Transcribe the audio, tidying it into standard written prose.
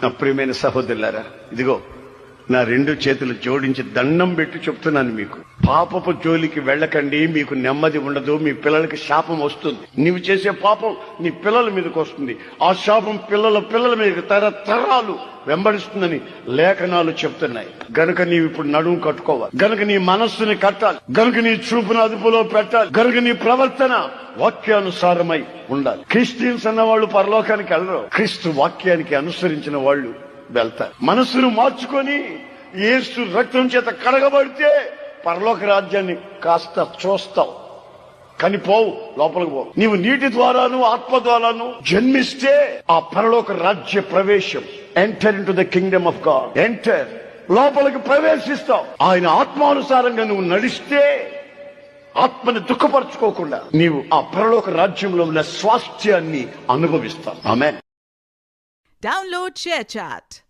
నా ప్రియమైన సహోదరులారా, ఇదిగో నా రెండు చేతులు జోడించి దండం పెట్టి చెప్తున్నాను మీకు, పాపపు జోలికి వెళ్ళకండి. మీకు నెమ్మది ఉండదు, మీ పిల్లలకి శాపం వస్తుంది. నీవు చేసే పాపం నీ పిల్లల మీదకి వస్తుంది. ఆ శాపం పిల్లల మీద తరతరాలు వెంబడిస్తుందని లేఖనాలు చెప్తున్నాయి. గనుక నీవు ఇప్పుడు నడుము కట్టుకోవాలి, గనుక నీ మనస్సుని కట్టాలి, గనుక నీ చూపును అదుపులో పెట్టాలి, గనుక నీ ప్రవర్తన వాక్యానుసారమై ఉండాలి. క్రిస్టియన్స్ అన్న వాళ్ళు పరలోకానికి వెళ్ళరు, క్రీస్తు వాక్యానికి అనుసరించిన వాళ్ళు వెళ్తారు. మనస్సును మార్చుకొని యేసు రక్తం చేత కడగబడితే పరలోక రాజ్యాన్ని కాస్త చూస్తావు, కానీ పోవు, లోపలికి పోవు. నీవు నీటి ద్వారాను ఆత్మ ద్వారాను జన్మిస్తే ఆ పరలోక రాజ్య ప్రవేశం, enter in to the Kingdom of God, enter, లోపలికి ప్రవేశిస్తావు. ఆయన ఆత్మానుసారంగా నువ్వు నడిస్తే ఆత్మని దుఃఖపరచుకోకుండా నీవు ఆ పరలోక రాజ్యంలో ఉన్న స్వాస్థ్యాన్ని అనుభవిస్తావు. ఆమేన్. Download ShareChat.